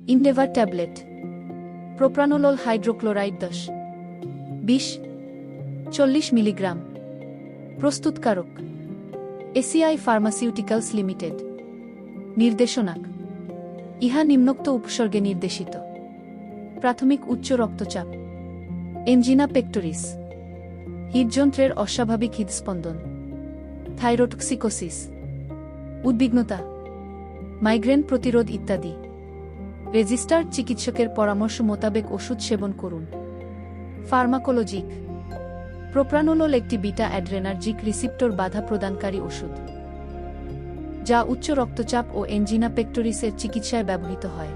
ইনডেভার tablet. Propranolol hydrochloride 10-20-40 milligram. প্রস্তুতকারক ACI pharmaceuticals limited. নির্দেশনা ইহা নিম্নোক্ত উপসর্গে নির্দেশিত: প্রাথমিক উচ্চ রক্তচাপ, এনজিনা পেক্টোরিস, হৃদযন্ত্রের অস্বাভাবিক হৃদস্পন্দন, থাইরোটক্সিকোসিস, উদ্বিগ্নতা, মাইগ্রেন প্রতিরোধ ইত্যাদি। রেজিস্টার্ড চিকিৎসকের পরামর্শ মোতাবেক ওষুধ সেবন করুন। ফার্মাকোলজিক প্রোপ্রানোলোল একটি বিটা অ্যাড্রেনার্জিক রিসিপ্টর বাধা প্রদানকারী ওষুধ, যা উচ্চ রক্তচাপ ও এনজিনা পেক্টোরিসের চিকিৎসায় ব্যবহৃত হয়।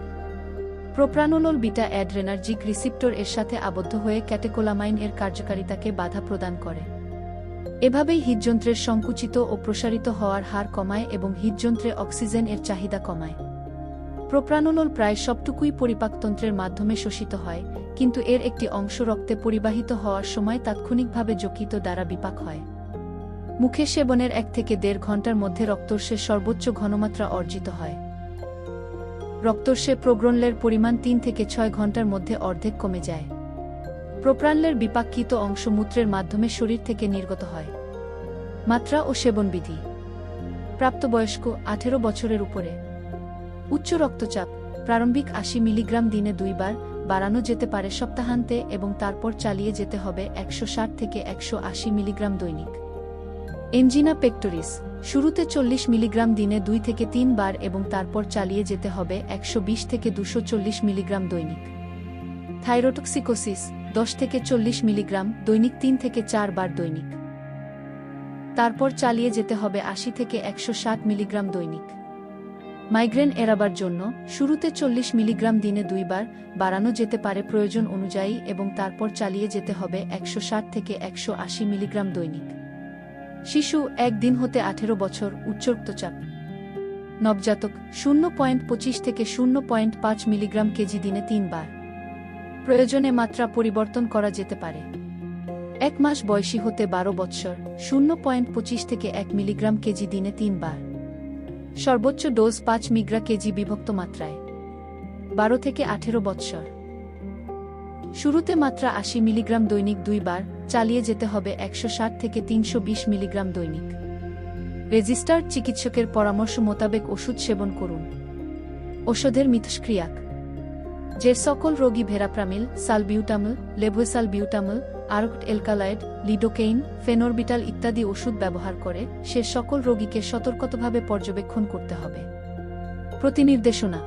প্রোপ্রানোলোল বিটা অ্যাড্রেনার্জিক রিসিপ্টর এর সাথে আবদ্ধ হয়ে ক্যাটেকোলামাইন এর কার্যকারিতাকে বাধা প্রদান করে। এভাবেই হৃদযন্ত্রের সংকুচিত ও প্রসারিত হওয়ার হার কমায় এবং হৃদযন্ত্রে অক্সিজেন এর চাহিদা কমায়। প্রোপ্রানোলোল প্রায় সবটুকুই পরিপাকতন্ত্রের মাধ্যমে শোষিত হয়, কিন্তু এর একটি অংশ রক্তে পরিবাহিত হওয়ার সময় তাৎক্ষণিকভাবে যকৃত দ্বারা বিপাক হয়। মুখে সেবনের 1 থেকে 1.5 ঘন্টার মধ্যে রক্তর্ষের সর্বোচ্চ ঘনমাত্রা অর্জিত হয়। রক্তর্ষে প্রোগ্রনলের পরিমাণ 3 থেকে 6 ঘন্টার মধ্যে অর্ধেক কমে যায়। প্রোপ্রানলের বিপাককৃত অংশ মূত্রের মাধ্যমে শরীর থেকে নির্গত হয়। মাত্রা ও সেবনবিধি: প্রাপ্তবয়স্ক 18 বছরের উপরে। উচ্চ রক্তচাপ প্রারম্ভিক 80 মিলিগ্রাম দিনে 2 বার, বাড়ানো যেতে পারে সপ্তাহান্তে এবং তারপর চালিয়ে যেতে হবে 160 থেকে 180 মিলিগ্রাম দৈনিক। এনজিনা পেক্টোরিস শুরুতে 40 মিলিগ্রাম দিনে 2 থেকে 3 বার এবং তারপর চালিয়ে যেতে হবে 120 থেকে 240 মিলিগ্রাম দৈনিক। থাইরোটক্সিকোসিস 10 থেকে 40 মিলিগ্রাম দৈনিক 3 থেকে 4 বার দৈনিক। তারপর চালিয়ে যেতে হবে 80 থেকে 160 মিলিগ্রাম দৈনিক। মাইগ্রেন এড়াবার জন্য শুরুতে 40 মিলিগ্রাম দিনে 2 বার, বাড়ানো যেতে পারে প্রয়োজন অনুযায়ী এবং তারপর চালিয়ে যেতে হবে 160 থেকে 180 মিলিগ্রাম দৈনিক। শিশু 1 দিন হতে 18 বছর। উচ্চ রক্তচাপ নবজাতক 0.25 থেকে 0.5 মিলিগ্রাম কেজি দিনে 3 বার। প্রয়োজনে মাত্রা পরিবর্তন করা যেতে পারে। 1 মাস বয়সী হতে 12 বৎসর 0.25 থেকে 1 মিলিগ্রাম কেজি দিনে 3 বার। সর্বোচ্চ ডোজ 5 মিগ্রা কেজি বিভক্ত মাত্রায়। 12 থেকে 18 বৎসর। শুরুতে মাত্রা 80 মিলিগ্রাম দৈনিক 2 বার, চালিয়ে যেতে হবে 160 থেকে 320 মিলিগ্রাম দৈনিক। রেজিস্টার্ড চিকিৎসকের পরামর্শ মোতাবেক ওষুধ সেবন করুন। ওষুধের মিথস্ক্রিয়া: যে সকল রোগী ভেরাপ্রামিল, সালবিউটামল, লেভোসালবিউটামল, আরকট এলকালয়েড, লিডোকেইন, ফেনরবিটাল ইত্যাদি ওষুধ ব্যবহার করে, সে সকল রোগীকে সতর্কভাবে পর্যবেক্ষণ করতে হবে। প্রতিনির্দেশনা: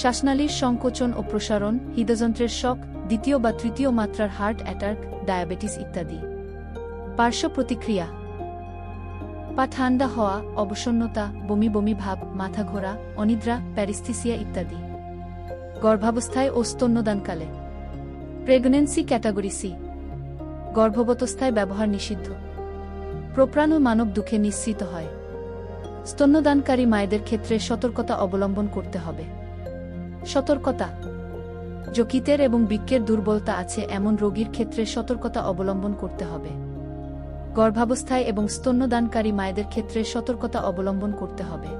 শ্বাসনালীর সংকোচন ও প্রসারণ, হৃদযন্ত্রের শক, 2য় বা 3য় মাত্রার হার্ট অ্যাটাক, ডায়াবেটিস ইত্যাদি। পার্শ্ব প্রতিক্রিয়া: পা ঠান্ডা হওয়া, অবসন্নতা, বমি বমি ভাব, মাথা ঘোরা, অনিদ্রা, প্যারিস্থিসিয়া ইত্যাদি। গর্ভাবস্থায় ও স্তন্যদানকালে। Pregnancy category C. গর্ভবতস্থায় ব্যবহার নিষিদ্ধ। প্রোপ্রানো মানব দুঃখে নিঃসৃত হয়। স্তন্যদানকারী মায়েদের ক্ষেত্রে সতর্কতা অবলম্বন করতে হবে। সতর্কতা: যকৃতের এবং বৃক্কের দুর্বলতা আছে এমন রোগীর ক্ষেত্রে সতর্কতা অবলম্বন করতে হবে। গর্ভাবস্থায় এবং স্তন্যদানকারী মায়েদের ক্ষেত্রে সতর্কতা অবলম্বন করতে হবে।